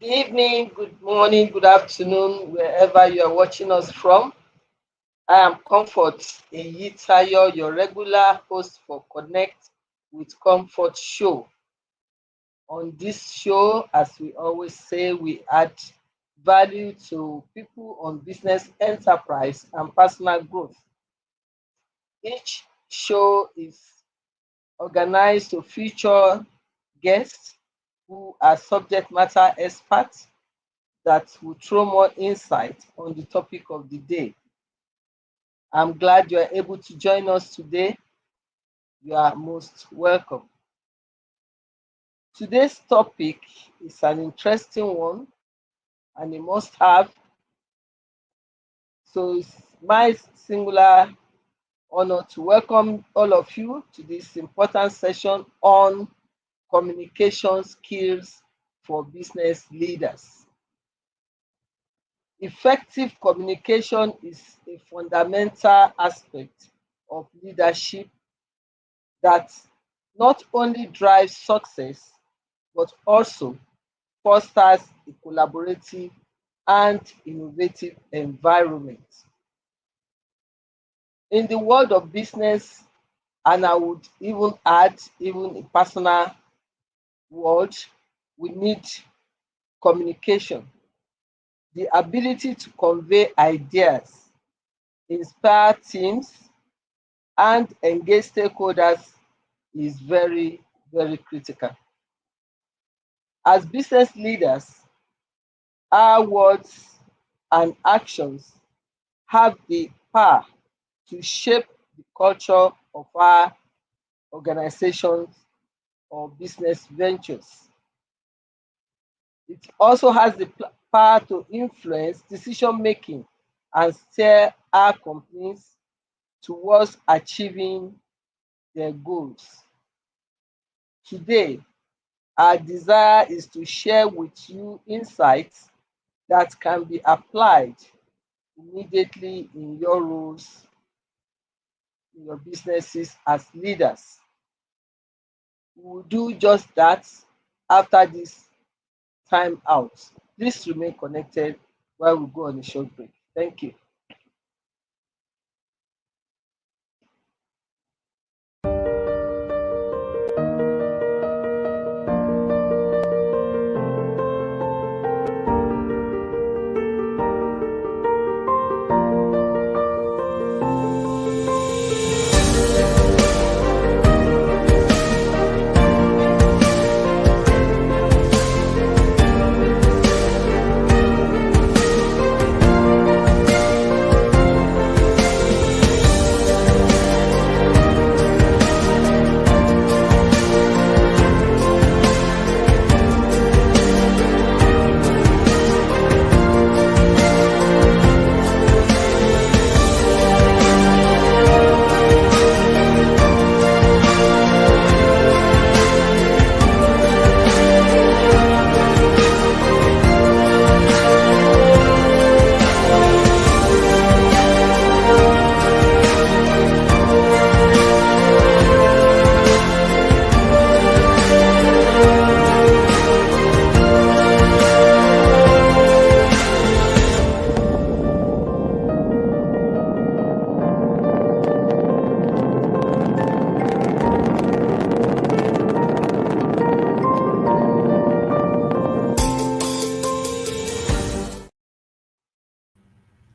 Good evening, good morning, good afternoon, wherever you are watching us from. I am Comfort Eyitayo, your regular host for Connect with Comfort show. On this show, as we always say, we add value to people on business, enterprise, and personal growth. Each show is organized to feature guests who are subject matter experts that will throw more insight on the topic of the day. I'm glad you are able to join us today. You are most welcome. Today's topic is an interesting one and a must have. So it's my singular honor to welcome all of you to this important session on communication skills for business leaders. Effective communication is a fundamental aspect of leadership that not only drives success but also fosters a collaborative and innovative environment. In the world of business, and I would even add, even in personal world, we need communication, the ability to convey ideas, inspire teams, and engage stakeholders is very, very critical. As business leaders, our words and actions have the power to shape the culture of our organizations or business ventures. It also has the power to influence decision making and steer our companies towards achieving their goals. Today, our desire is to share with you insights that can be applied immediately in your roles, in your businesses as leaders. We will do just that after this time out. Please remain connected while we go on a short break. Thank you.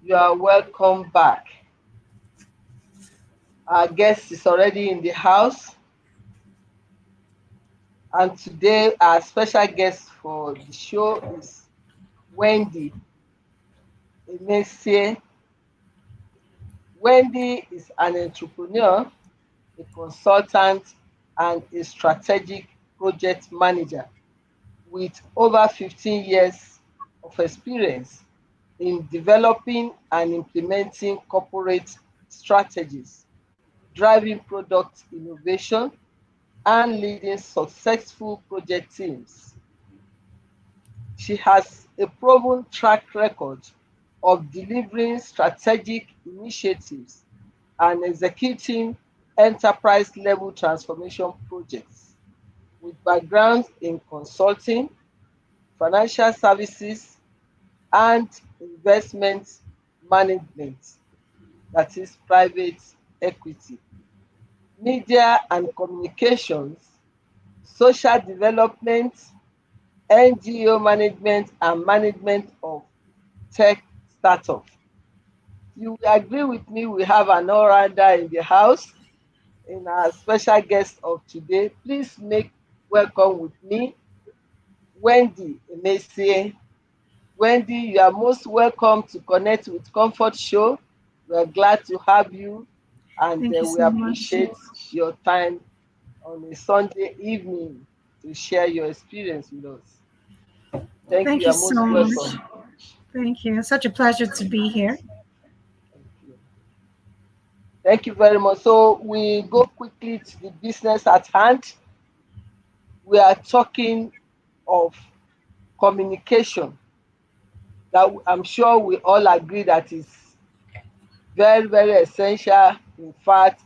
You are welcome back. Our guest is already in the house, and today our special guest for the show is Wendy Emesie. Wendy is an entrepreneur, a consultant, and a strategic project manager with over 15 years of experience in developing and implementing corporate strategies, driving product innovation, and leading successful project teams. She has a proven track record of delivering strategic initiatives and executing enterprise level transformation projects with backgrounds in consulting, financial services, and investment management, that is private equity, media and communications, social development, NGO management, and management of tech startups. You will agree with me, we have an all-rounder in the house, in our special guest of today. Please make welcome with me, Wendy Emesie. Wendy, you are most welcome to connect with Comfort Show. We are glad to have you, and Thank you we so much. appreciate your time on a Sunday evening to share your experience with us. Thank you. Thank You you are so most much. welcome. Thank you. Such a pleasure to be here. Thank you. Thank you very much. So we go quickly to the business at hand. We are talking of communication, that I'm sure we all agree that is very, very essential. In fact,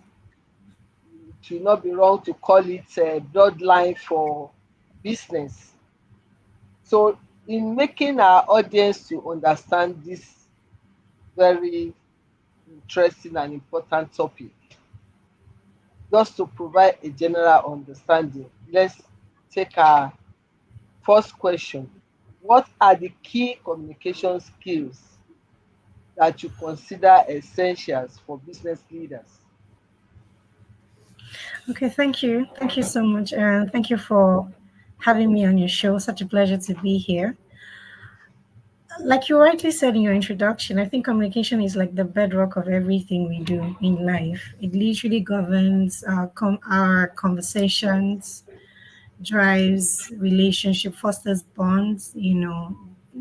it will not be wrong to call it a bloodline for business. So, in making our audience to understand this very interesting and important topic, just to provide a general understanding, let's take our first question. What are the key communication skills that you consider essentials for business leaders? Okay, thank you. Thank you so much. And thank you for having me on your show. Such a pleasure to be here. Like you rightly said in your introduction, I think communication is like the bedrock of everything we do in life. It literally governs our conversations, drives relationship, fosters bonds,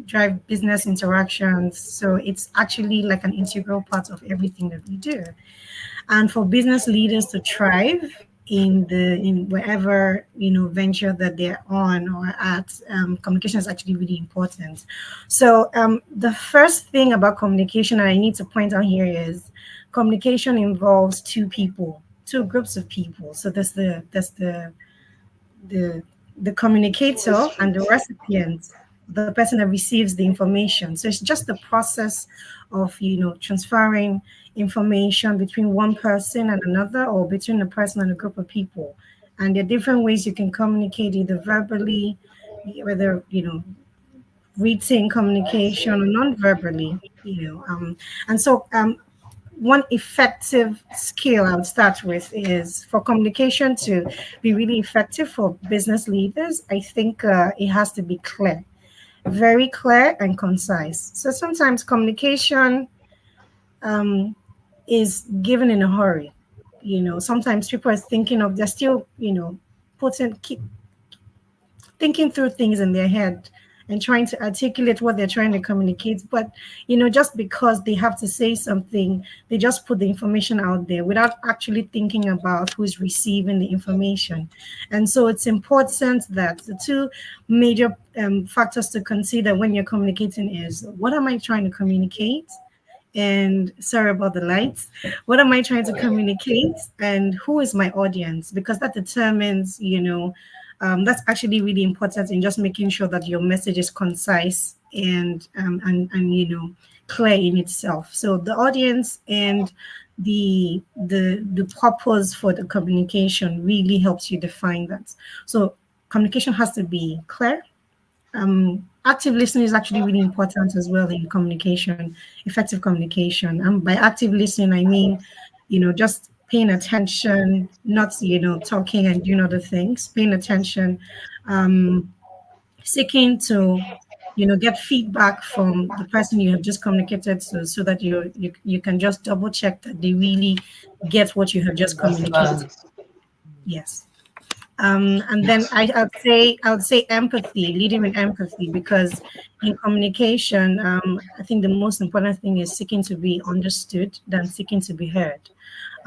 drive business interactions. So it's actually like an integral part of everything that we do. And for business leaders to thrive in wherever venture that they're on or at, communication is actually really important. So the first thing about communication that I need to point out here is communication involves two groups of people. So the the Two-way communicator and the street. recipient, the person that receives the information. So it's just the process of transferring information between one person and another, or between a person and a group of people. And there are different ways you can communicate, either verbally, whether written communication, or non-verbally. And so one effective skill I would start with is, for communication to be really effective for business leaders, I think it has to be clear, very clear and concise. So sometimes communication um, is given in a hurry. Sometimes people are thinking of, they're still, keep thinking through things in their head and trying to articulate what they're trying to communicate. But just because they have to say something, they just put the information out there without actually thinking about who's receiving the information. And so it's important that the two major factors to consider when you're communicating is, what am I trying to communicate? And sorry about the lights. What am I trying to communicate? And who is my audience? Because that determines, that's actually really important in just making sure that your message is concise and clear in itself. So the audience and the purpose for the communication really helps you define that. So communication has to be clear. Active listening is actually really important as well in communication, effective communication. And by active listening, I mean, just paying attention, not, talking and doing other things, paying attention, um, seeking to, get feedback from the person you have just communicated to, so that you can just double check that they really get what you have just communicated. Understand. Yes. And then I would say empathy, leading with empathy, because in communication, I think the most important thing is seeking to be understood than seeking to be heard.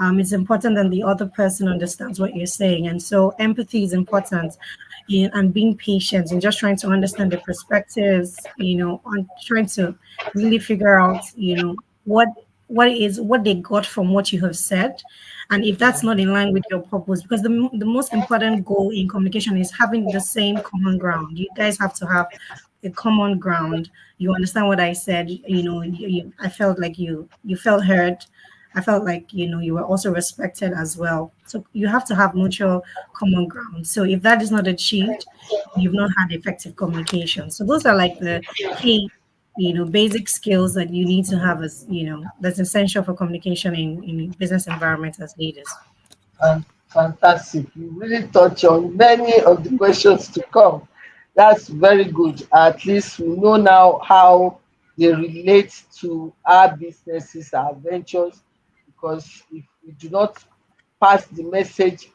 It's important that the other person understands what you're saying, and so empathy is important. And being patient and just trying to understand the perspectives, on trying to really figure out, what they got from what you have said, and if that's not in line with your purpose, because the most important goal in communication is having the same common ground. You guys have to have a common ground. You understand what I said. I felt like you felt heard. I felt like you were also respected as well. So you have to have mutual common ground. So if that is not achieved, you've not had effective communication. So those are like the key, basic skills that you need to have as that's essential for communication in business environments as leaders. And fantastic. You really touch on many of the questions to come. That's very good. At least we know now how they relate to our businesses, our ventures, because if we do not pass the message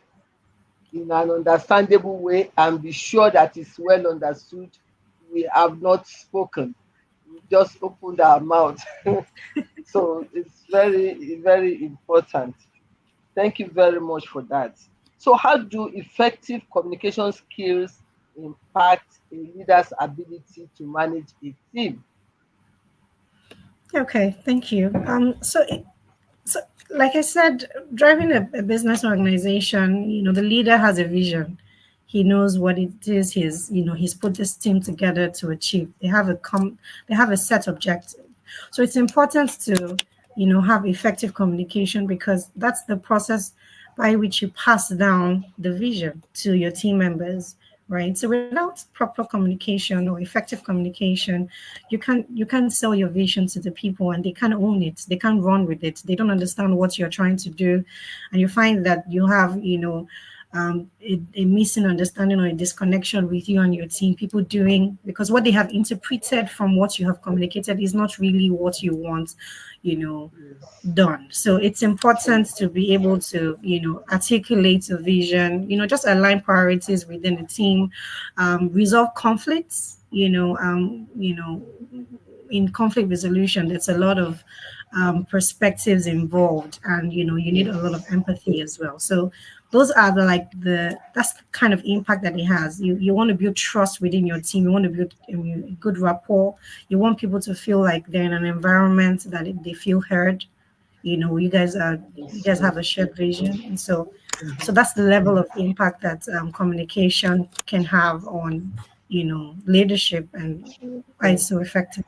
in an understandable way and be sure that it's well understood, we have not spoken. We just opened our mouth. So it's very, very important. Thank you very much for that. So, how do effective communication skills impact a leader's ability to manage a team? Okay, thank you. So, like I said, driving a business organization, the leader has a vision. He knows what it is. He's put this team together to achieve. They have a set objective. So it's important to, have effective communication because that's the process by which you pass down the vision to your team members, right? So without proper communication or effective communication, you can't sell your vision to the people and they can't own it. They can't run with it. They don't understand what you're trying to do, and you find that you have a missing understanding or a disconnection with you and your team. People doing because what they have interpreted from what you have communicated is not really what you want, you know Yes. done. So it's important to be able to, articulate a vision, just align priorities within the team, resolve conflicts, in conflict resolution, there's a lot of perspectives involved, and you need a lot of Yes. empathy as well. So those are that's the kind of impact that it has. You want to build trust within your team. You want to build good rapport. You want people to feel like they're in an environment that they feel heard. You Yes. guys have a shared vision, and so that's the level of impact that communication can have on leadership and why it's so effective.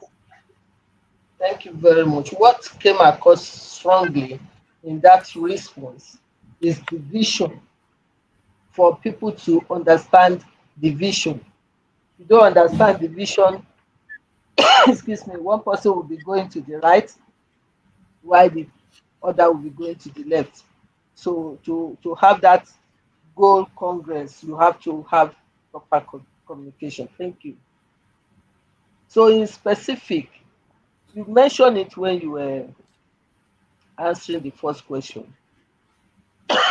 Thank you very much. What came across strongly in that response is the vision, for people to understand the vision. If you don't understand the vision, excuse me, one person will be going to the right while the other will be going to the left. So to have that goal congress, you have to have proper communication. Thank you. So in specific, you mentioned it when you were answering the first question.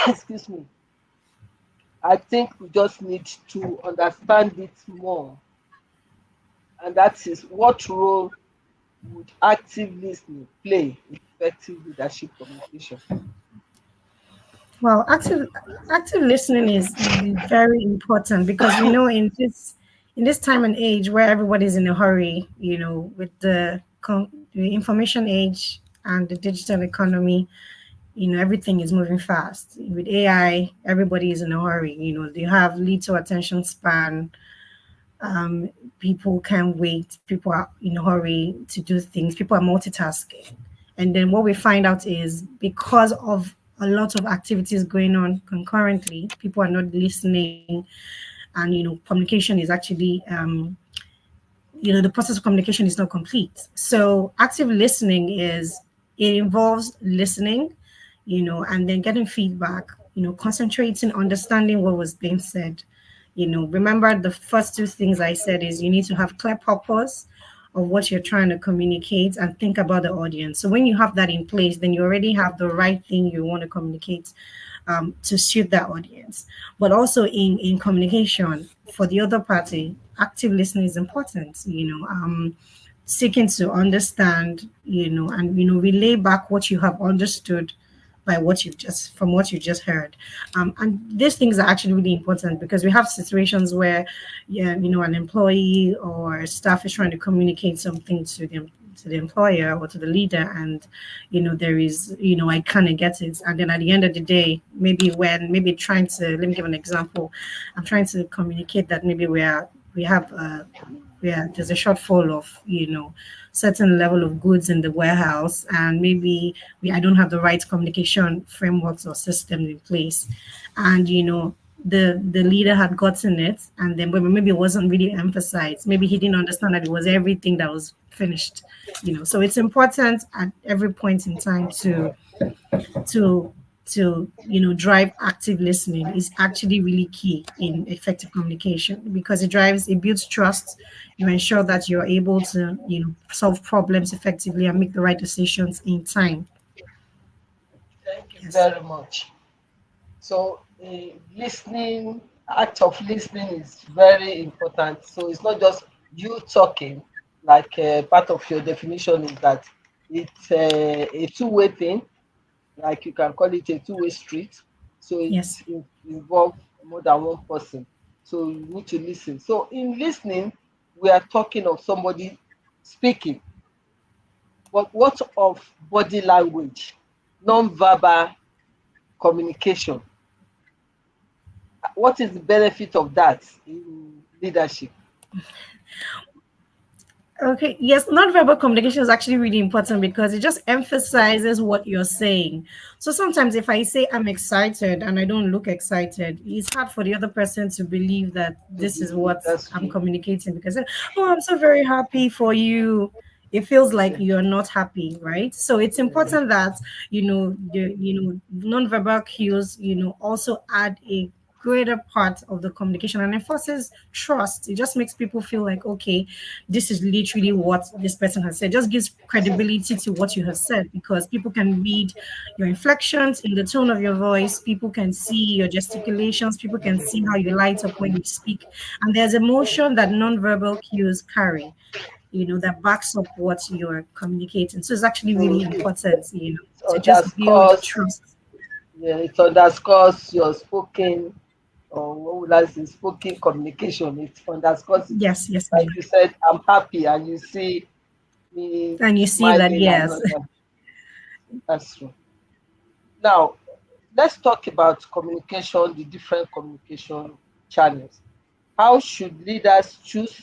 Excuse me. I think we just need to understand it more, and that is what role would active listening play in effective leadership communication? Well, active listening is very important because in this time and age where everybody's in a hurry, with the information age and the digital economy, everything is moving fast. With AI, everybody is in a hurry. They have little attention span. um, People can't wait. People are in a hurry to do things. People are multitasking. And then what we find out is because of a lot of activities going on concurrently, people are not listening, and communication is actually the process of communication is not complete. So active listening it involves listening, and then getting feedback, concentrating, understanding what was being said. Remember the first two things I said is you need to have clear purpose of what you're trying to communicate and think about the audience. So when you have that in place, then you already have the right thing you want to communicate to suit that audience. But also in communication for the other party, active listening is important. Seeking to understand, and relay back what you have understood by what you just heard. And these things are actually really important because we have situations where, yeah, an employee or staff is trying to communicate something to the employer or to the leader, and there is, I kind of get it, and then at the end of the day, maybe trying to let me give an example. I'm trying to communicate that maybe we have there's a shortfall of, certain level of goods in the warehouse, and maybe I don't have the right communication frameworks or systems in place, and the leader had gotten it, and then maybe it wasn't really emphasized. Maybe he didn't understand that it was everything that was finished. So it's important at every point in time to drive active listening is actually really key in effective communication, because it builds trust. You ensure that you're able to solve problems effectively and make the right decisions in time. Thank you Yes. very much. So, listening, act of listening is very important. So it's not just you talking, like part of your definition is that it's a two-way thing, like you can call it a two-way street. So it Yes. involves more than one person. So you need to listen. So in listening, we are talking of somebody speaking, but what of body language, non-verbal communication? What is the benefit of that in leadership? Okay, yes, nonverbal communication is actually really important because it just emphasizes what you're saying. So sometimes if I say I'm excited and I don't look excited, it's hard for the other person to believe that To this is believe what that's I'm true. communicating, because, oh, I'm so very happy for you. It feels like Yeah, you're not happy, right? So it's yeah, important that, nonverbal cues, also add a greater part of the communication and enforces trust. It just makes people feel like, okay, this is literally what this person has said. Just gives credibility to what you have said, because people can read your inflections in the tone of your voice. People can see your gesticulations. People can see how you light up when you speak. And there's emotion that nonverbal cues carry, that backs up what you're communicating. So it's actually so really important, it to just build underscores, trust. yeah, it underscores your spoken, or what would I say, spoken communication. It underscores it. Yes, yes, Like ma'am. you said, I'm happy, and you see me And you see that, smiling and yes. all that. That's true. Now, let's talk about communication, the different communication channels. How should leaders choose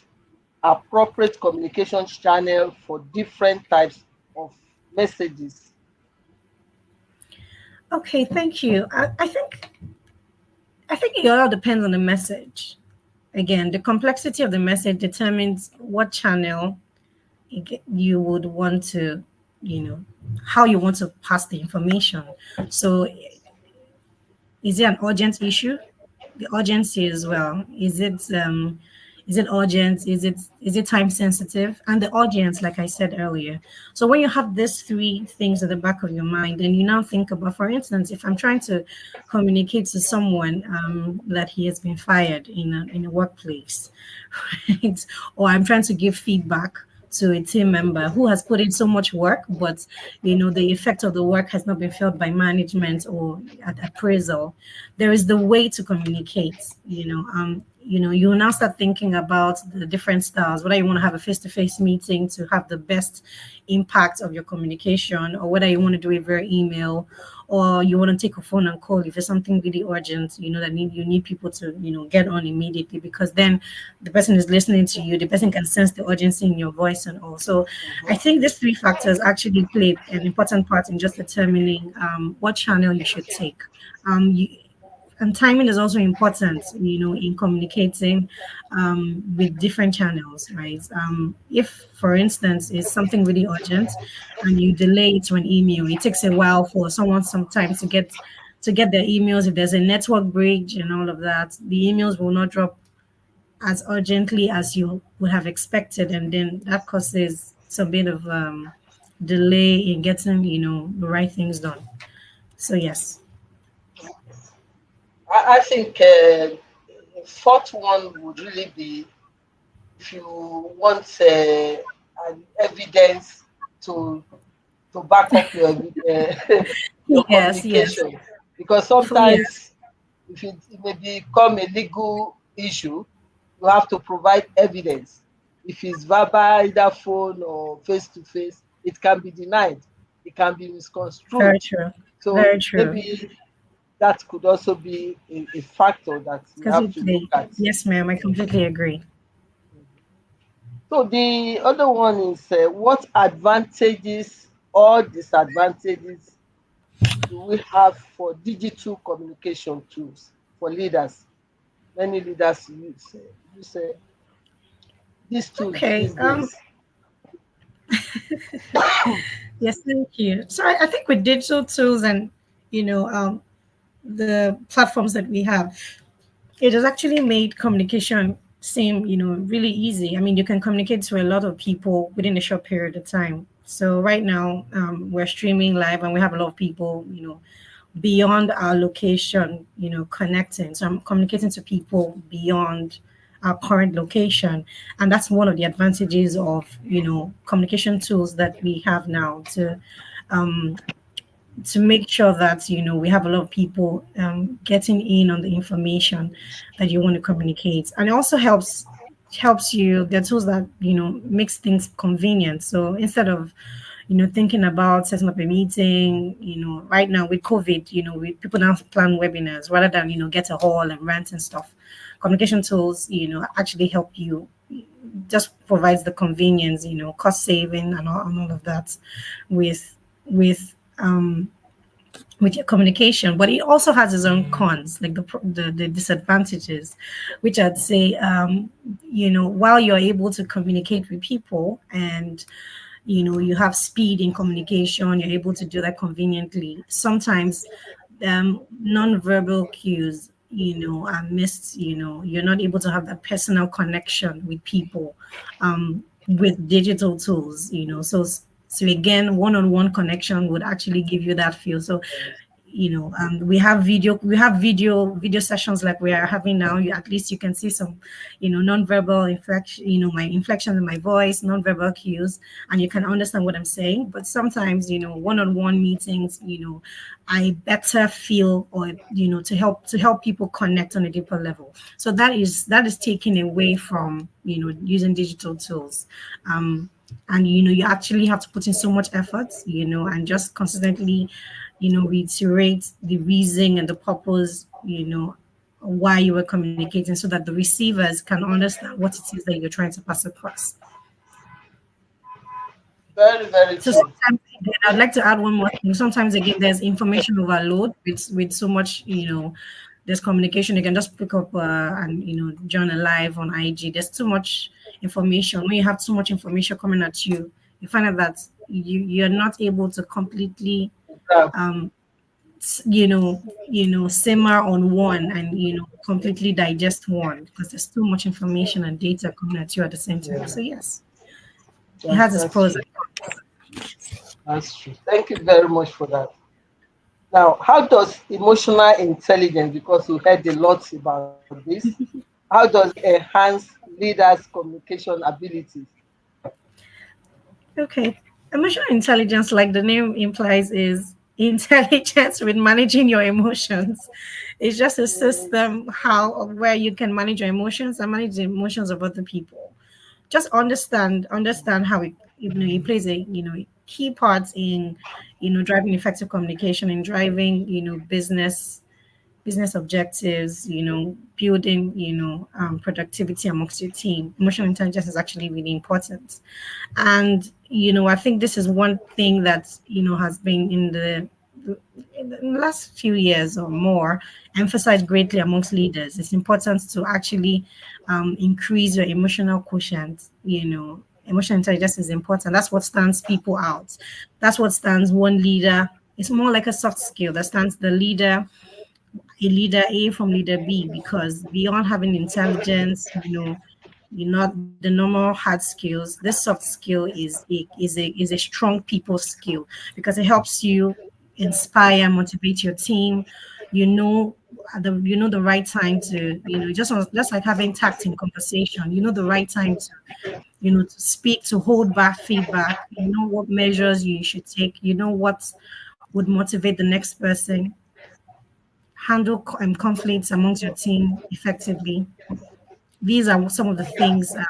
appropriate communication channel for different types of messages? Okay, thank you. I think it all depends on the message. Again, the complexity of the message determines what channel you would want to, you know, how you want to pass the information. So, is it an urgent issue? The urgency as well. Is it urgent? Is it time sensitive? And the audience, like I said earlier. So when you have these three things at the back of your mind, and you now think about, for instance, if I'm trying to communicate to someone that he has been fired in a workplace, right? Or I'm trying to give feedback to a team member who has put in so much work, but the effect of the work has not been felt by management or at appraisal. There is the way to communicate. You will now start thinking about the different styles, whether you want to have a face-to-face meeting to have the best impact of your communication, or whether you want to do it via email, or you want to take a phone and call if it's something really urgent, that you need people to, get on immediately, because then the person is listening to you, the person can sense the urgency in your voice and all. So I Mhm. think these three factors actually play an important part in just determining what channel you should take. You, and timing is also important, in communicating with different channels, right? If, for instance, it's something really urgent and you delay it to an email, it takes a while for someone sometimes to get their emails. If there's a network breach and all of that, the emails will not drop as urgently as you would have expected, and then that causes some bit of delay in getting, the right things done. So yes. I think fourth one would really be if you want an evidence to back up your Yes, yes. communication, because Yes, sometimes if it may become a legal issue, you have to provide evidence. If it's verbal, either phone or face to face, it can be denied, it can be very misconstrued. true. So Very true. maybe that could also be a factor that we Because have we to look play. at. Yes, ma'am. I completely agree. So the other one is what advantages or disadvantages do we have for digital communication tools for leaders? Many leaders use these tools Okay. these days. Yes, thank you. So I think with digital tools and the platforms that we have, it has actually made communication seem really easy. I mean, you can communicate to a lot of people within a short period of time. So right now, we're streaming live and we have a lot of people beyond our location, connecting. So I'm communicating to people beyond our current location. And that's one of the advantages of, communication tools that we have now um, to make sure that, we have a lot of people getting in on the information that you want to communicate. And it also helps you, there are tools that, makes things convenient. So instead of thinking about setting up a meeting, right now with COVID, people now plan webinars rather than, get a hall and rent and stuff. Communication tools, actually help you, just provides the convenience, cost saving and all of that with with with your communication, but it also has its own cons, like the disadvantages, which I'd say, while you're able to communicate with people and you have speed in communication, you're able to do that conveniently. Sometimes non-verbal cues are missed. You're not able to have that personal connection with people with digital tools. So again, one-on-one connection would actually give you that feel. So we have video sessions like we are having now. At least you can see some non-verbal inflection, my inflection in my voice, non-verbal cues, and you can understand what I'm saying. But sometimes one-on-one meetings, I better feel, or to help people connect on a deeper level. So that is taken away from using digital tools. And you actually have to put in so much effort, and just consistently reiterate the reason and the purpose, why you were communicating, so that the receivers can understand what it is that you're trying to pass across. Very, very So true. sometimes again, I'd like to add one more thing. Sometimes again, there's information overload with so much, there's communication. You can just pick up and join a live on IG. There's too much information. When you have too much information coming at you, you find out that you're not able to completely Yeah, um simmer on one and completely digest one, because there's too much information and data coming at you at the same time. yeah, So yes, it has its that's pros true. and cons. That's true. Thank you very much for that. Now, how does emotional intelligence, because we heard a lot about this, how does it enhance leaders' communication abilities? Okay. Emotional intelligence, like the name implies, is intelligence with managing your emotions. It's just a Yes. system how where you can manage your emotions and manage the emotions of other people. Just understand how it plays a key part in driving effective communication, in driving business objectives, building productivity amongst your team. Emotional intelligence is actually really important. And I think this is one thing that has been in the last few years or more emphasized greatly amongst leaders. It's important to actually increase your emotional quotient. Emotional intelligence is important. That's what stands people out. That's what stands one leader. It's more like a soft skill that stands a leader A from leader B, because beyond having intelligence, you're not the normal hard skills. This soft skill is a strong people skill, because it helps you inspire, motivate your team. You know the right time to just like having tact in conversation. You know the right time to to speak, to hold back feedback. You know what measures you should take. You know what would motivate the next person, handle conflicts amongst your team effectively. These are some of the things that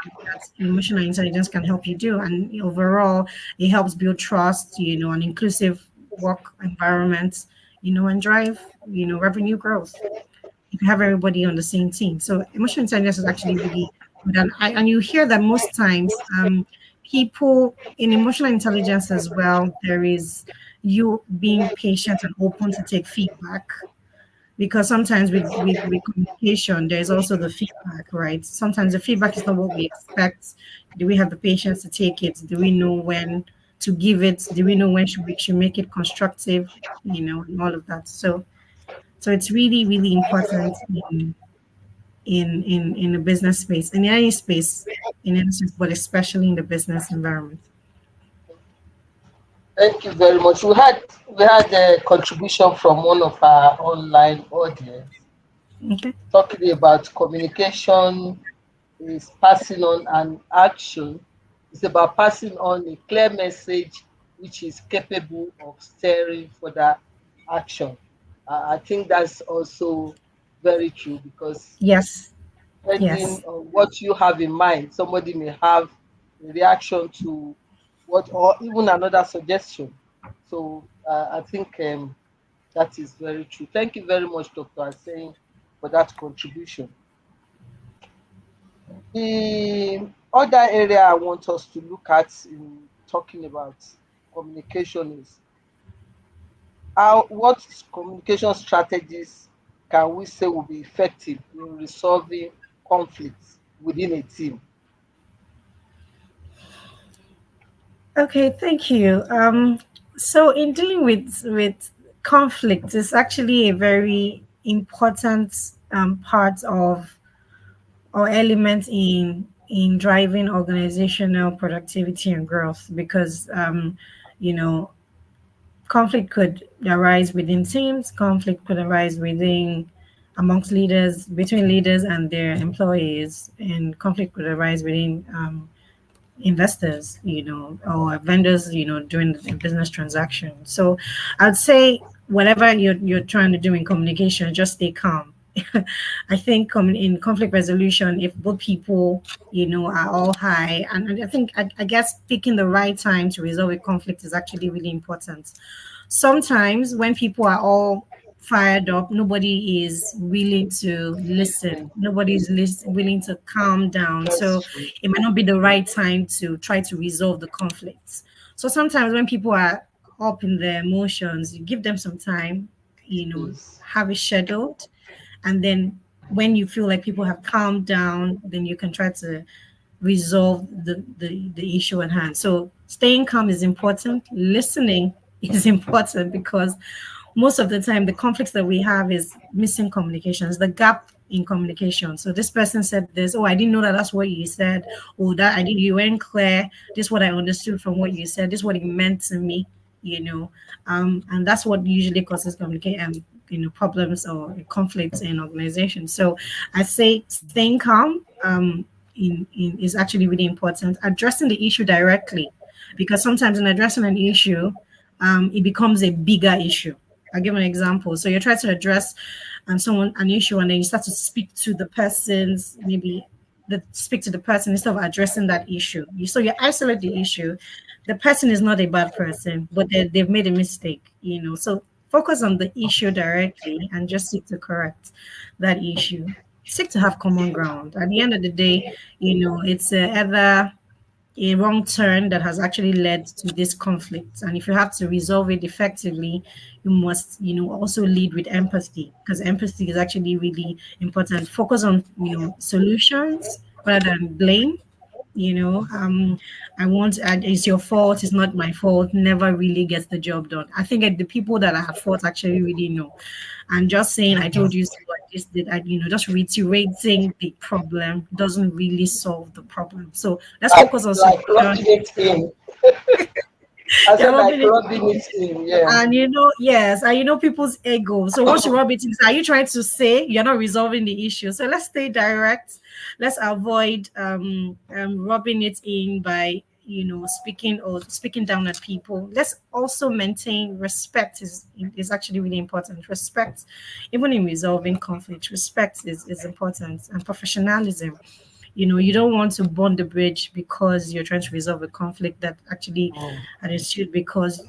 emotional intelligence can help you do. And overall, it helps build trust, an inclusive work environment, and drive, revenue growth if you have everybody on the same team. So emotional intelligence is actually really And you hear that most times, people in emotional intelligence as well, there is you being patient and open to take feedback, because sometimes with communication there's also the feedback, right? Sometimes the feedback is not what we expect. Do we have the patience to take it? Do we know when to give it? Do we know when we should make it constructive, and all of that? So it's really, really important in the business space, in any space, in any space, but especially in the business environment. Thank you very much. We had a contribution from one of our online audience Okay. talking about communication is passing on an action. It's about passing on a clear message which is capable of steering further action. I think that's also very true because Yes. depending Yes. on what you have in mind, somebody may have a reaction to what, or even another suggestion. So I think that is very true. Thank you very much, Dr. Aseng, for that contribution. The other area I want us to look at in talking about communication is what communication strategies can we say will be effective in resolving conflicts within a team? Okay, thank you. So in dealing with conflict, is actually a very important part of or element in driving organizational productivity and growth, because you know conflict could arise within teams, conflict could arise within amongst leaders, between leaders and their employees, and conflict could arise within investors, or vendors, during the business transaction. So I'd say whatever you're trying to do in communication, just stay calm. I think in conflict resolution, if both people, are all high, and I think, I guess picking the right time to resolve a conflict is actually really important. Sometimes when people are all fired up, nobody is willing to listen. Willing to calm down. That's So true. it might not be the right time to try to resolve the conflicts. So sometimes when people are up in their emotions, you give them some time, Yes. have it scheduled, and then when you feel like people have calmed down, then you can try to resolve the issue at hand. So staying calm is important. Listening is important, because most of the time the conflicts that we have is missing communications, the gap in communication. So this person said this, oh, I didn't know that's what you said. Oh, that I did you weren't clear. This is what I understood from what you said. This is what it meant to me, and that's what usually causes communication, problems or conflicts in organizations. So I say staying calm is actually really important. Addressing the issue directly, because sometimes in addressing an issue, it becomes a bigger issue. I'll give an example. So you're trying to address someone an issue, and then you start to speak to the person's maybe speak to the person instead of addressing that issue. So you isolate the issue. The person is not a bad person, but they've made a mistake. So focus on the issue directly and just seek to correct that issue. Seek to have common ground. At the end of the day, it's either a wrong turn that has actually led to this conflict. And if you have to resolve it effectively, you must, also lead with empathy, because empathy is actually really important. Focus on, solutions rather than blame. I want, it's your fault, it's not my fault, never really gets the job done. I think the people that are at fault actually really know. And just saying, I told you so, I just did, just reiterating the problem doesn't really solve the problem. So let's focus on Like solution. rubbing it in. I You're said like rubbing it, rubbing it in. Yeah. and yes, and people's ego. So once you rub it in, are you trying to say you're not resolving the issue? So let's stay direct. Let's avoid rubbing it in by speaking down at people. Let's also maintain respect is actually really important. Respect, even in resolving conflict, respect is important, and professionalism. You don't want to burn the bridge because you're trying to resolve a conflict that actually Mm. had ensued because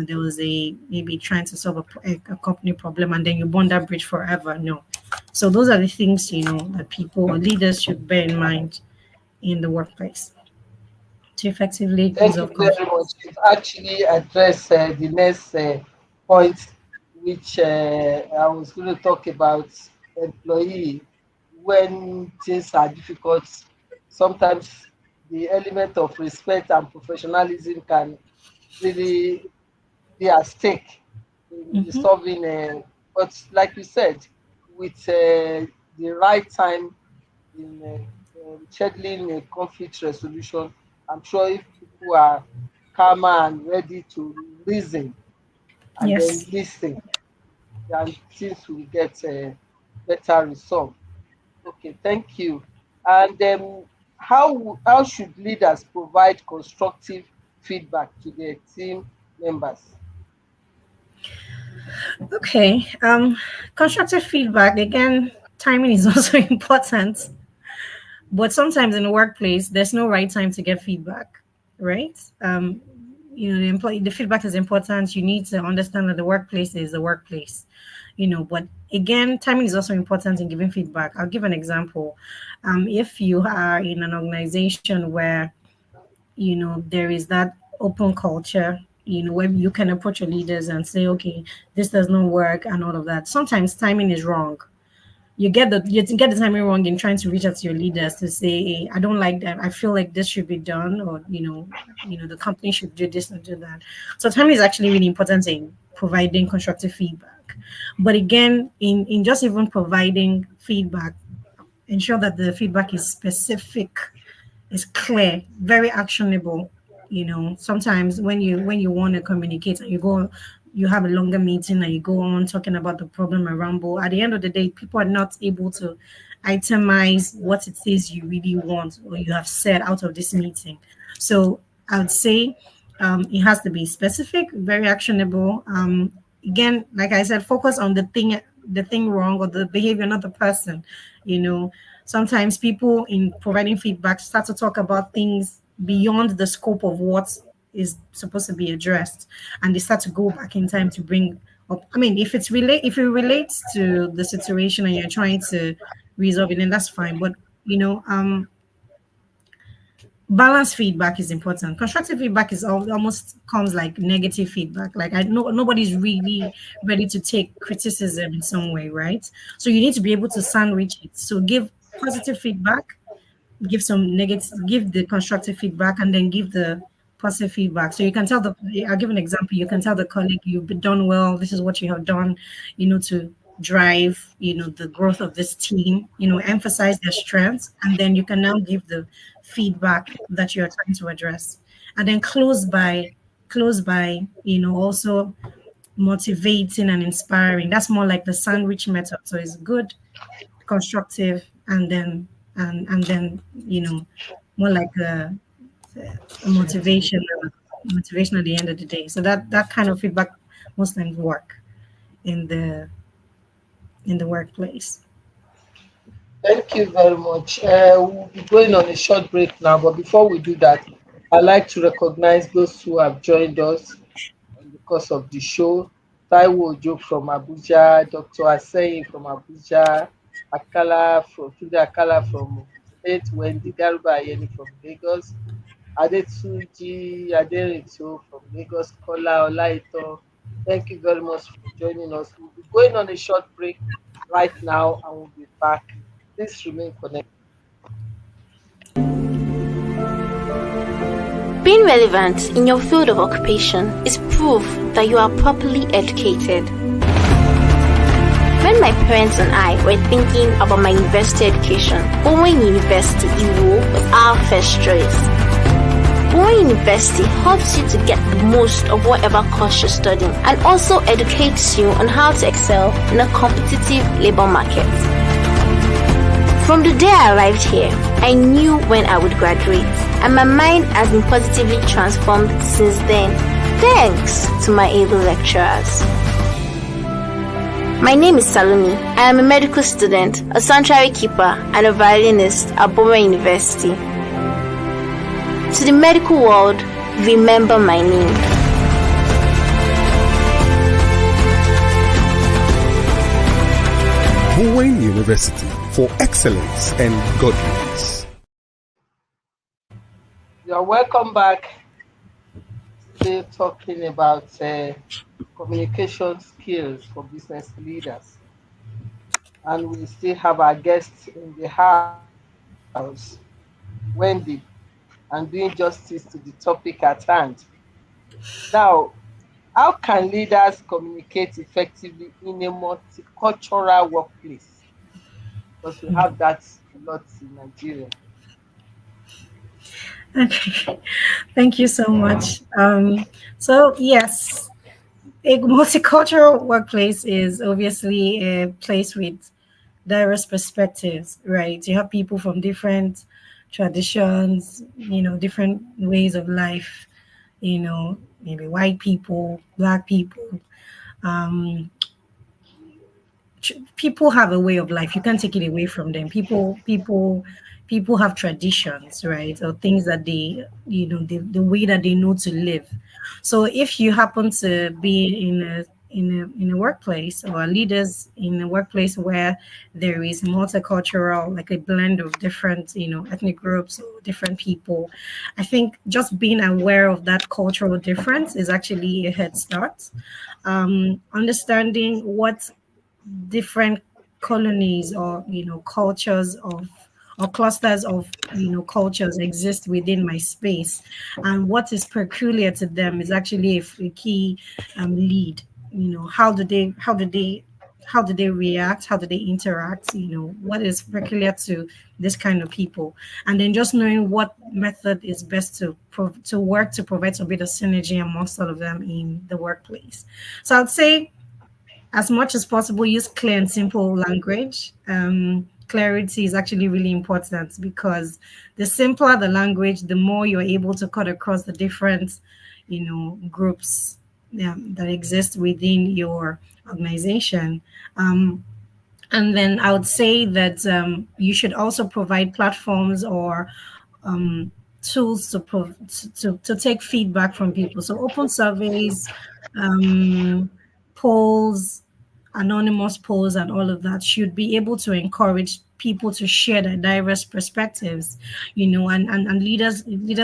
there was a maybe trying to solve a company problem, and then you burn that bridge forever. No. So those are the things that people or leaders should bear in mind in the workplace to effectively Thank you resolve very conflict. much. You've actually addressed the next point, which I was going to talk about employee. When things are difficult, sometimes the element of respect and professionalism can really be at stake in Hmm. resolving. But like you said, with the right time in scheduling a conflict resolution, I'm sure if people are calmer and ready to reason and then Yes. listen, then things will get better resolved. Okay, thank you. And how should leaders provide constructive feedback to their team members? Okay. Constructive feedback again. Timing is also important, but sometimes in the workplace, there's no right time to get feedback, right? The feedback is important. You need to understand that the workplace is the workplace, but again, timing is also important in giving feedback. I'll give an example. If you are in an organization where there is that open culture, where you can approach your leaders and say, okay, this does not work and all of that. Sometimes timing is wrong. You get the timing wrong in trying to reach out to your leaders to say, hey, I don't like that, I feel like this should be done, or the company should do this and do that. So timing is actually really important in providing constructive feedback. But again, in just even providing feedback, ensure that the feedback is specific, is clear, very actionable. Sometimes when you want to communicate and you have a longer meeting and you go on talking about the problem around, but at the end of the day, people are not able to itemize what it is you really want or you have said out of this meeting. So I would say it has to be specific, very actionable. Again, like I said, focus on the thing wrong or the behavior, not the person. You know, Sometimes people in providing feedback start to talk about things beyond the scope of what is supposed to be addressed, and they start to go back in time to bring up. I mean, if it relates to the situation and you're trying to resolve it, then that's fine. But you know, um, balanced feedback is important. Constructive feedback is almost comes like negative feedback. Like I know nobody's really ready to take criticism in some way, right? So you need to be able to sandwich it. So give positive feedback, give the constructive feedback, and then give the positive feedback. So you can tell I'll give an example. You can tell the colleague, you've been done well, this is what you have done, to drive, the growth of this team, emphasize their strengths, and then you can now give the feedback that you're trying to address. And then close by, also motivating and inspiring. That's more like the sandwich method. So it's good, constructive, and then more like a motivation at the end of the day. So that kind of feedback most times work in the workplace. Thank you very much. We'll be going on a short break now, but before we do that, I'd like to recognize those who have joined us in the course of the show. Taiwo Ojo from Abuja, Dr. Aseyin from Abuja, Akala from Ogun State, Wendy Garuba Ayeni from Lagos, Adetunji Aderito from Lagos, Kola Olaito. Thank you very much for joining us. We'll be going on a short break right now and we'll be back. Please remain connected. Being relevant in your field of occupation is proof that you are properly educated. When my parents and I were thinking about my university education, Owen University Iwo was our first choice. Owen University helps you to get the most of whatever course you're studying and also educates you on how to excel in a competitive labor market. From the day I arrived here, I knew when I would graduate, and my mind has been positively transformed since then, thanks to my able lecturers. My name is Salome. I am a medical student, a sanctuary keeper, and a violinist at Boma University. To the medical world, remember my name. Bowen University for excellence and godliness. You're welcome back. Still talking about communication skills for business leaders. And we still have our guests in the house, Wendy, and doing justice to the topic at hand. Now, how can leaders communicate effectively in a multicultural workplace? Because we have that a lot in Nigeria. Okay, thank you so much. So yes, a multicultural workplace is obviously a place with diverse perspectives, right? You have people from different traditions, different ways of life, maybe white people, black people. Um, People have a way of life. You can't take it away from them. People have traditions, right? Or things that they, the way that they know to live. So if you happen to be in a workplace, or leaders in a workplace where there is multicultural, like a blend of different, ethnic groups or different people, I think just being aware of that cultural difference is actually a head start. Understanding what different colonies, or cultures of, or clusters of, cultures exist within my space, and what is peculiar to them is actually a key lead. How do they react, how do they interact, what is peculiar to this kind of people, and then just knowing what method is best to work to provide some bit of synergy amongst all of them in the workplace. So I'd say, as much as possible, use clear and simple language. Clarity is actually really important, because the simpler the language, the more you're able to cut across the different, groups, that exist within your organization. Um, and then I would say that you should also provide platforms or um, tools to take feedback from people. So open surveys, um, polls, anonymous polls, and all of that should be able to encourage people to share their diverse perspectives, and leaders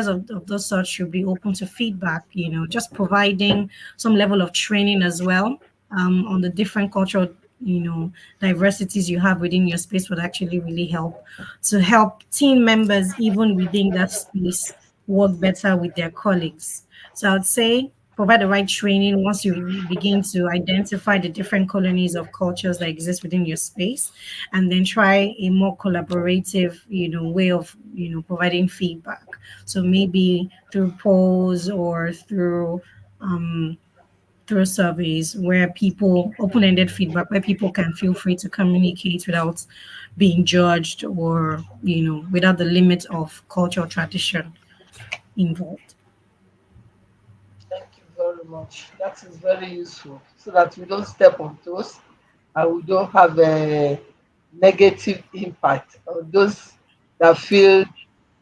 of those sorts should be open to feedback, just providing some level of training as well, on the different cultural, diversities you have within your space would actually really help to help team members even within that space work better with their colleagues. So I'd say provide the right training once you begin to identify the different colonies of cultures that exist within your space, and then try a more collaborative, way of, providing feedback. So maybe through polls or through surveys where people open-ended feedback where people can feel free to communicate without being judged, or without the limit of culture or tradition involved. Thank you very much. That is very useful so that we don't step on toes and we don't have a negative impact on those that feel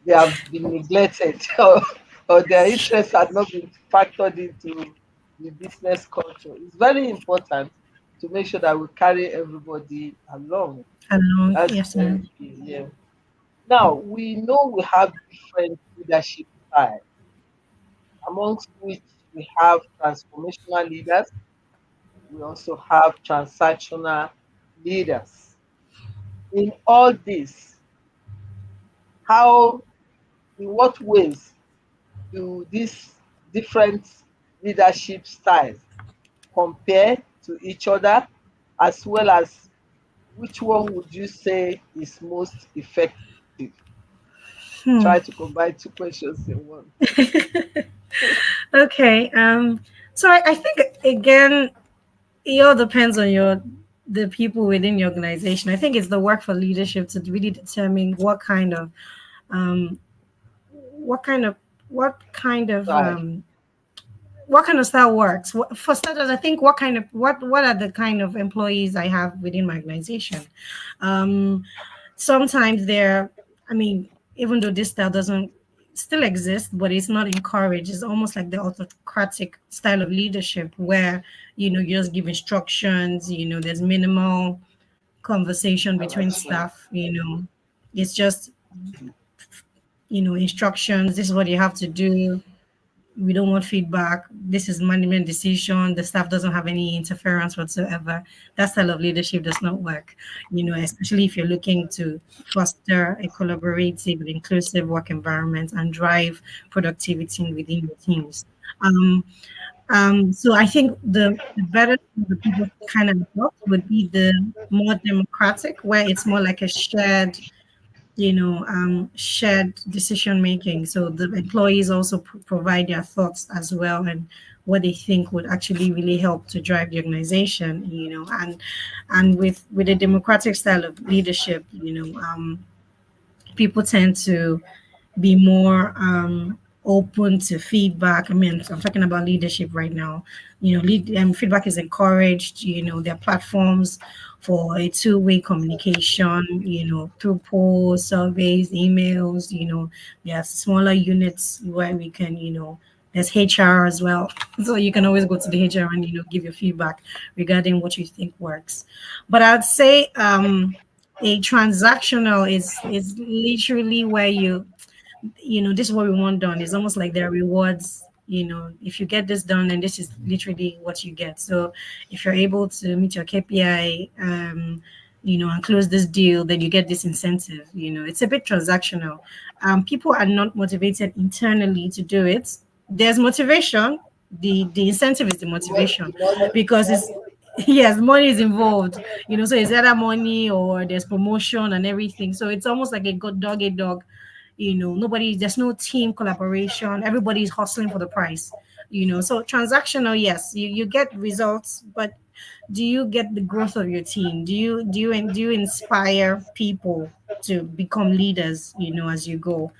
they have been neglected or their interests had not been factored into the business culture. It's very important to make sure that we carry everybody along. Along, That's yes, very ma'am. key. Yeah. Now we know we have different leadership styles, amongst which we have transformational leaders, we also have transactional leaders. In all this, how, in what ways do these different leadership styles compare to each other, as well as which one would you say is most effective? Try to Hmm. combine two questions in one. Okay. So I think, again, it all depends on the people within your organization. I think it's the work for leadership to really determine um what kind of what kind of Right. um what kind of style works. For starters, I think what are the kind of employees I have within my organization. Um, Sometimes they're, I mean, even though this style doesn't still exist, but it's not encouraged. It's almost like the autocratic style of leadership where you just give instructions. There's minimal conversation Oh, between that's true. staff. It's just instructions. This is what you have to do. We don't want feedback. This is management decision. The staff doesn't have any interference whatsoever. That style of leadership does not work, especially if you're looking to foster a collaborative and inclusive work environment and drive productivity within your teams. Um, so I think the better thing the people kind of adopt would be the more democratic, where it's more like a shared decision making. So the employees also provide their thoughts as well and what they think would actually really help to drive the organization. And with a democratic style of leadership, people tend to be more open to feedback. I mean, I'm talking about leadership right now. Feedback is encouraged. There are platforms for a two-way communication. Through polls, surveys, emails. There are smaller units where we can. There's HR as well, so you can always go to the HR and give your feedback regarding what you think works. But I'd say a transactional is literally where this is what we want done. It's almost like there are rewards. If you get this done, then this is literally what you get. So if you're able to meet your KPI, and close this deal, then you get this incentive. It's a bit transactional. People are not motivated internally to do it. There's motivation. The incentive is the motivation because it's yes, money is involved. So it's either money or there's promotion and everything. So it's almost like a good dog, a dog. There's no team collaboration. Everybody's hustling for the price. So transactional, yes, you get results, but do you get the growth of your team? Do you inspire people to become leaders, as you go?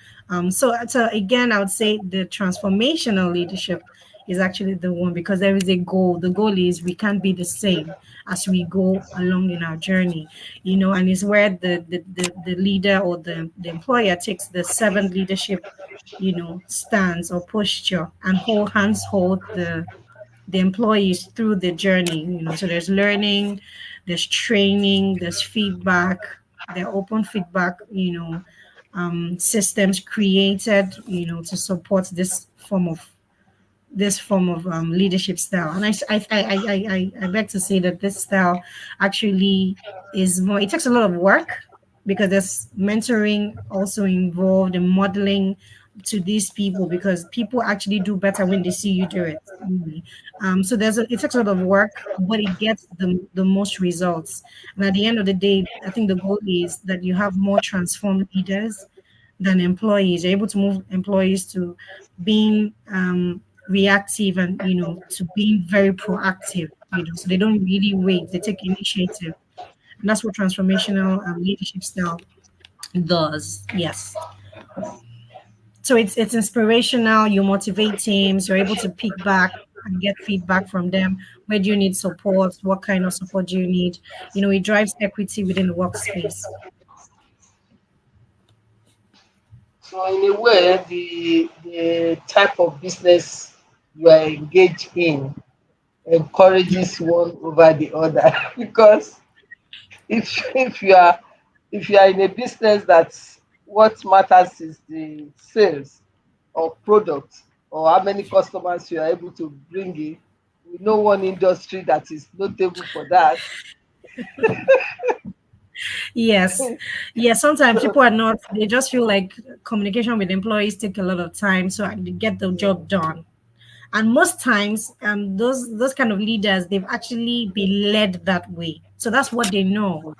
So again, I would say the transformational leadership is actually the one, because there is a goal. The goal is we can't be the same as we go along in our journey, and it's where the leader or the employer takes the servant leadership, stance or posture and hold the employees through the journey. So there's learning, there's training, there's feedback, there are open feedback, systems created, to support this form of leadership style. And I beg to say that this style actually is more, it takes a lot of work because there's mentoring also involved in modeling to these people, because people actually do better when they see you do it. Really. So it takes a lot of work, but it gets the most results. And at the end of the day, I think the goal is that you have more transformed leaders than employees. You're able to move employees to being reactive and to being very proactive. So they don't really wait; they take initiative, and that's what transformational leadership style does. Yes. So it's inspirational. You motivate teams. You're able to pick back and get feedback from them. Where do you need support? What kind of support do you need? It drives equity within the workspace. So in a way, the type of business you are engaged in encourages one over the other because if if you are in a business that's what matters is the sales of product or how many customers you are able to bring in. We know one industry that is notable for that. Yes. Yeah, sometimes people are not, they just feel like communication with employees take a lot of time, so I get the job done. And most times, those kind of leaders, they've actually been led that way. So that's what they know.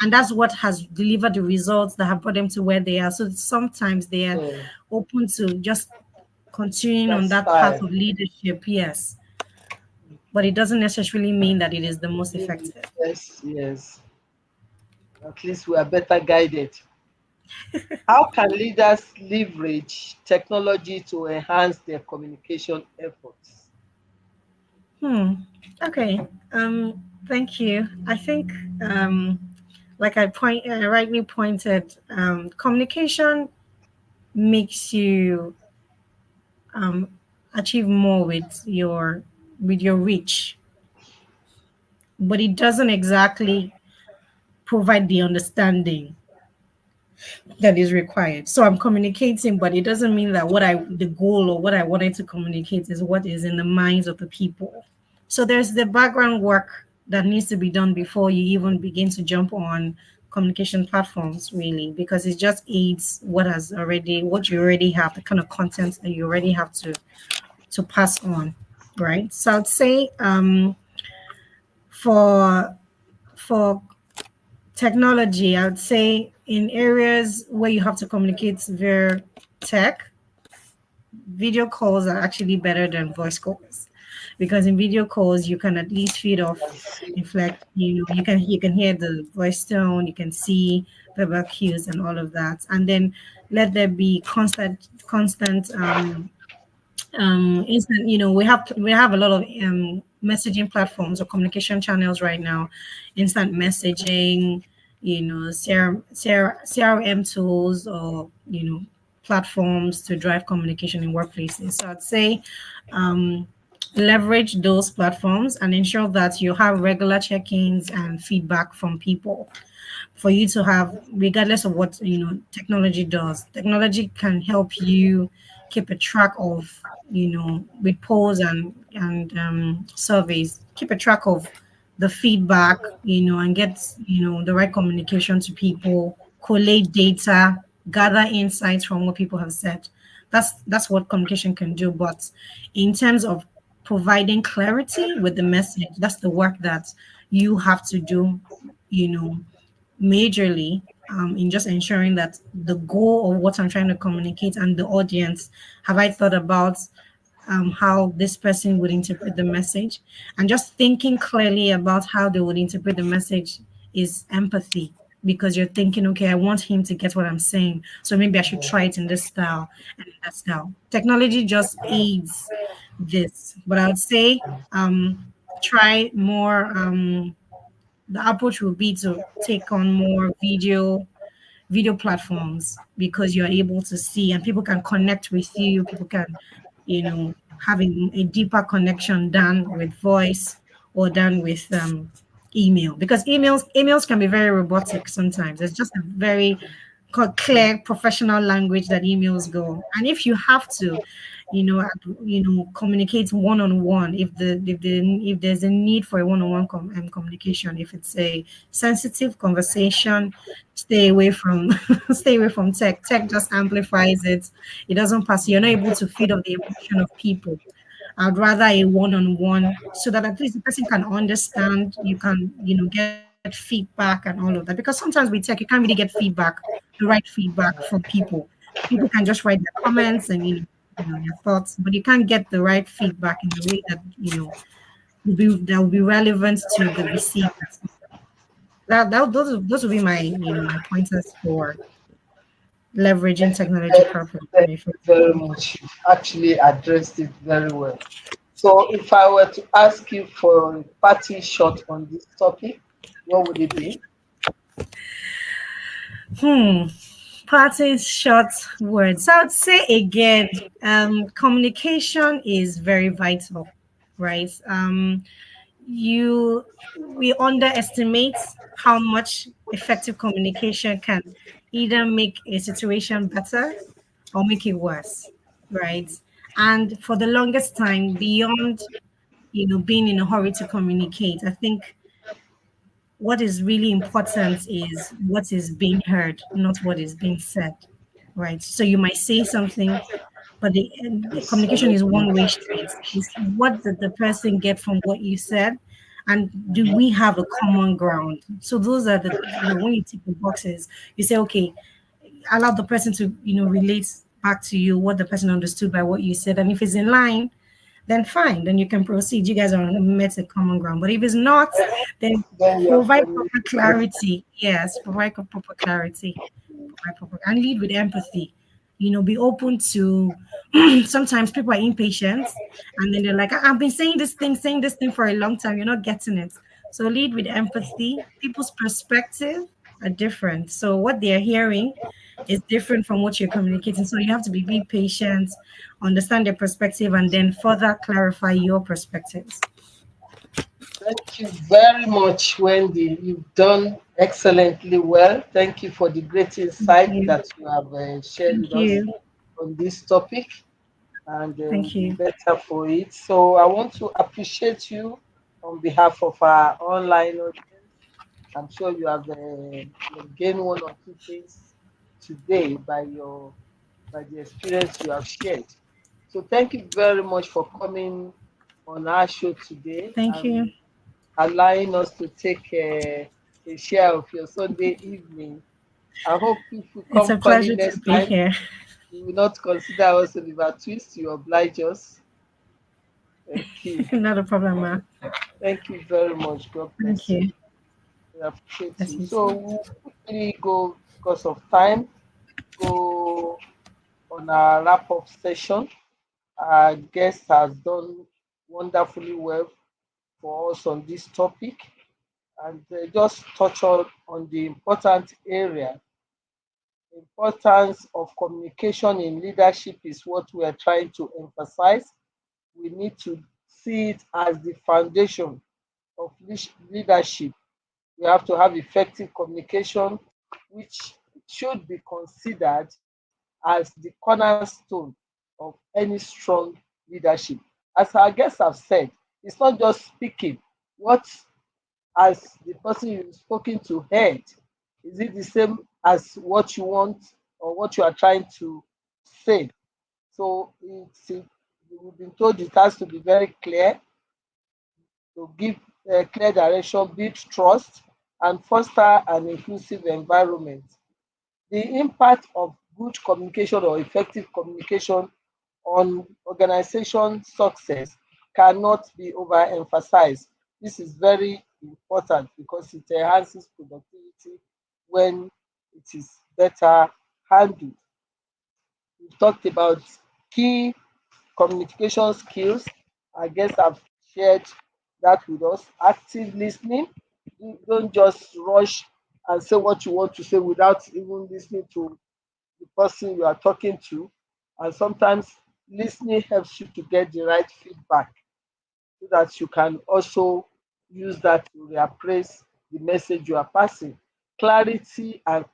And that's what has delivered the results that have brought them to where they are. So sometimes they are So open to just continuing on that's that path fine. of leadership, yes. But it doesn't necessarily mean that it is the most Maybe effective. yes, yes. At least we are better guided. How can leaders leverage technology to enhance their communication efforts? Hmm. Okay. Thank you. I think, like I rightly pointed, communication makes you um, achieve more with your reach, but it doesn't exactly provide the understanding. that is required. So I'm communicating, but it doesn't mean that the goal or what I wanted to communicate is what is in the minds of the people. So there's the background work that needs to be done before you even begin to jump on communication platforms, really, because it just aids what you already have, the kind of content that you already have to pass on, right? So I'd say for for technology, I would say in areas where you have to communicate via tech, video calls are actually better than voice calls, because in video calls you can at least feed I off, see. inflect, you can hear the voice tone, you can see verbal cues and all of that, and then let there be constant instant, we have a lot of messaging platforms or communication channels right now, instant messaging, CRM tools, or platforms to drive communication in workplaces. So I'd say um, leverage those platforms and ensure that you have regular check-ins and feedback from people for you to have, regardless of what technology does. Technology can help you keep a track of, with polls and surveys, keep a track of the feedback, and get the right communication to people, collate data, gather insights from what people have said. That's what communication can do. But in terms of providing clarity with the message, that's the work that you have to do, you know majorly, in just ensuring that the goal of what I'm trying to communicate and the audience, have I thought about how this person would interpret the message, and just thinking clearly about how they would interpret the message is empathy, because you're thinking, okay, I want him to get what I'm saying, so maybe I should try it in this style and in that style. Technology just aids this, but I would say try more. The approach will be to take on more video platforms, because you're able to see and people can connect with you. People can, have a deeper connection than with voice or than with email, because emails can be very robotic sometimes. It's just a very clear professional language that emails go. And if you have to, communicate one on one, if there's a need for a one on one communication, if it's a sensitive conversation, stay away from stay away from tech. Tech just amplifies it. It doesn't pass. You're not able to feed off the emotion of people. I'd rather a one-on-one, so that at least the person can understand. You can, get feedback and all of that. Because sometimes with tech, you can't really get feedback, the right feedback from people. People can just write their comments and their thoughts, but you can't get the right feedback in a way that will be relevant to the receiver. Those will be my my pointers for leveraging technology Thank properly. you very much. You've actually addressed it very well. So, if I were to ask you for a party shot on this topic, what would it be? Hmm. Parting short words. I would say again, communication is very vital, right? You We underestimate how much effective communication can either make a situation better or make it worse, right? And for the longest time, beyond being in a hurry to communicate, I think what is really important is what is being heard, not what is being said, right? So you might say something, but the communication is one-way street. Is what did the person get from what you said, and do we have a common ground? So those are the, when you tick the boxes, you say, okay, allow the person to relate back to you what the person understood by what you said, and if it's in line, then fine, then you can proceed. You guys are met a common ground. But if it's not, then Then you're provide proper communicating. clarity. Yes, provide proper clarity. Provide proper, and lead with empathy. Be open to sometimes people are impatient, and then they're like, I've been saying this thing for a long time. You're not getting it. So lead with empathy. People's perspective are different. So what they're hearing is different from what you're communicating. So you have to be patient, understand their perspective, and then further clarify your perspectives. Thank you very much, Wendy. You've done Excellently well. Thank you for the great Thank insight you. that you have shared Thank with us you. on this topic, and we'll Thank be you. better for it. So, I want to appreciate you on behalf of our online audience. I'm sure you have gained one or two things today by the experience you have shared. So, thank you very much for coming on our show today Thank you. and allowing us to take a share of your Sunday evening. I hope if we It's come a calling pleasure to next be time, here. you will not consider us Oliver Twist. You oblige us. Thank you. Not a problem, ma. Thank you very much. God Thank bless you. you. We appreciate That's you. you So too. we'll quickly go because of time. Go on our wrap-up session. Our guest has done wonderfully well for us on this topic, and just touch on the important area. Importance of communication in leadership is what we are trying to emphasize. We need to see it as the foundation of leadership. We have to have effective communication, which should be considered as the cornerstone of any strong leadership. As our guests have said, it's not just speaking. What as the person you've spoken to heard? Is it the same as what you want or what you are trying to say? So we've been told it has to be very clear to give clear direction, build trust, and foster an inclusive environment. The impact of good communication or effective communication on organization success cannot be overemphasized. This is very important because it enhances productivity when it is better handled. We've talked about key communication skills. I guess I've shared that with us. Active listening. Don't just rush and say what you want to say without even listening to the person you are talking to. And sometimes listening helps you to get the right feedback so that you can also use that to reappraise the message you are passing. Clarity and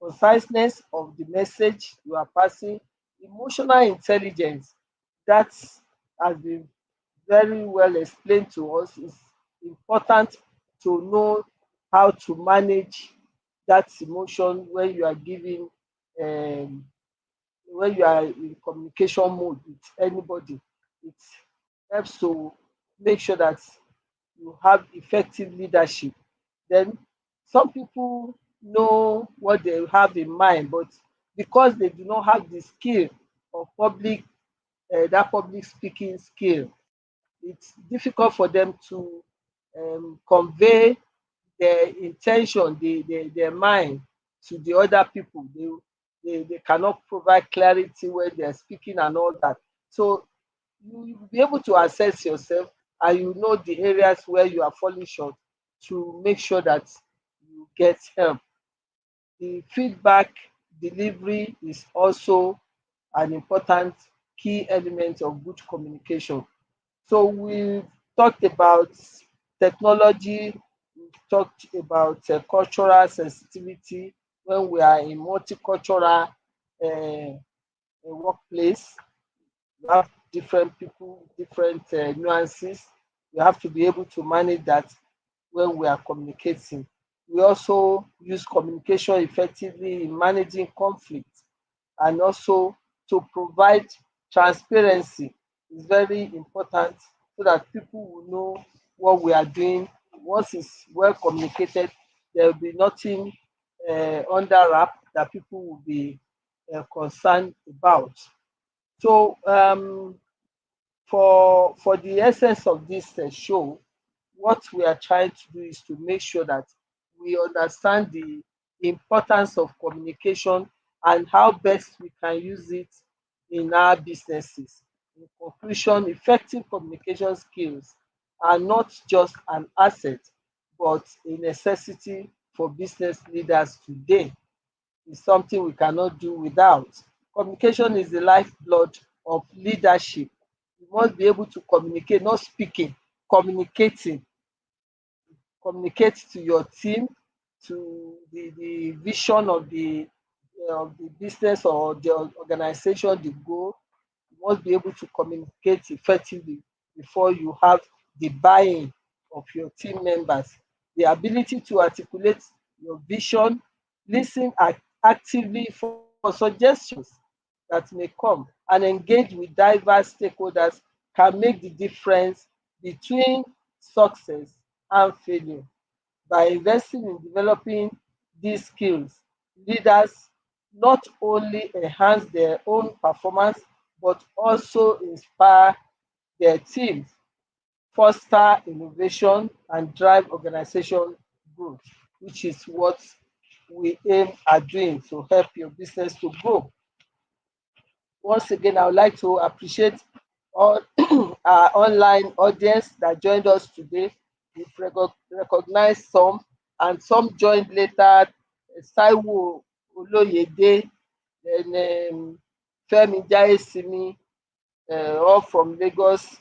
conciseness of the message you are passing. Emotional intelligence, that has been very well explained to us. It's important to know how to manage that emotion when you are giving um, when you are in communication mode with anybody. It helps to make sure that you have effective leadership. Then some people know what they have in mind, but because they do not have the skill of public speaking skill, it's difficult for them to convey their intention, their mind to the other people. They cannot provide clarity when they're speaking and all that. So you will be able to assess yourself and you know the areas where you are falling short to make sure that you get help. The feedback delivery is also an important key element of good communication. So we've talked about technology, we've talked about cultural sensitivity when we are in multicultural workplace. You have different people, different nuances. You have to be able to manage that when we are communicating. We also use communication effectively in managing conflict and also to provide transparency is very important so that people will know what we are doing. Once it's well communicated, there will be nothing under wrap that people will be concerned about. So for the essence of this show, what we are trying to do is to make sure that we understand the importance of communication and how best we can use it in our businesses. In conclusion, effective communication skills are not just an asset, but a necessity for business leaders today. Is something we cannot do without. Communication is the lifeblood of leadership. You must be able to communicate, not speaking, communicating. communicate to your team, to the vision of the business or the organization, the goal. You must be able to communicate effectively before you have the buy-in of your team members. The ability to articulate your vision, listen actively for suggestions that may come, and engage with diverse stakeholders can make the difference between success and failure. By investing in developing these skills, leaders not only enhance their own performance but also inspire their teams, foster innovation, and drive organization growth, which is what we aim at doing to help your business to grow. Once again, I would like to appreciate all our online audience that joined us today. We've recognized some, and some joined later. Saiwo Oloyede, and Femi Jaisimi, all from Lagos,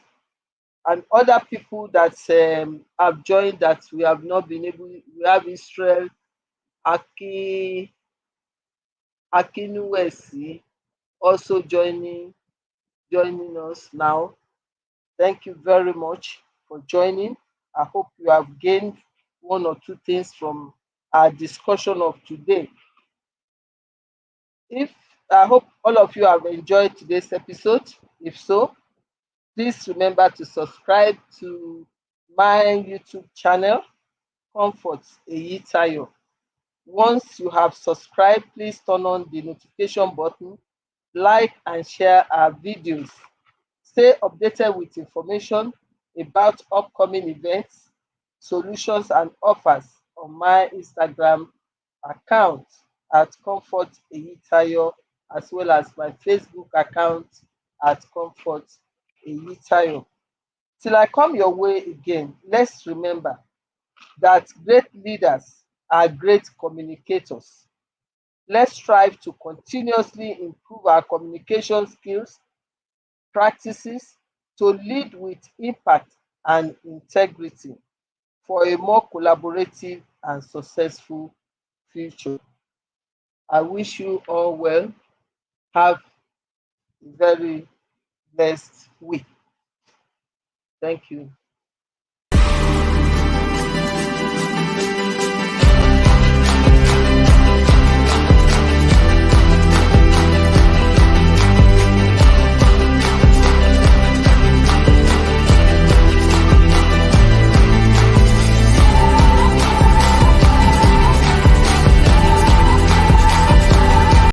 and other people that have joined that we have not been able. We have Israel Aki Akinuwesi also joining us now. Thank you very much for joining. I hope you have gained one or two things from our discussion of today. If I hope all of you have enjoyed today's episode. If so, please remember to subscribe to my YouTube channel, Comfort Eyitayo. Once you have subscribed, please turn on the notification button, like and share our videos. Stay updated with information about upcoming events, solutions, and offers on my Instagram account at Comfort Eyitayo, as well as my Facebook account at Comfort Eyitayo. Till I come your way again, let's remember that great leaders are great communicators. Let's strive to continuously improve our communication skills, practices, to lead with impact and integrity for a more collaborative and successful future. I wish you all well. Have a very blessed week. Thank you.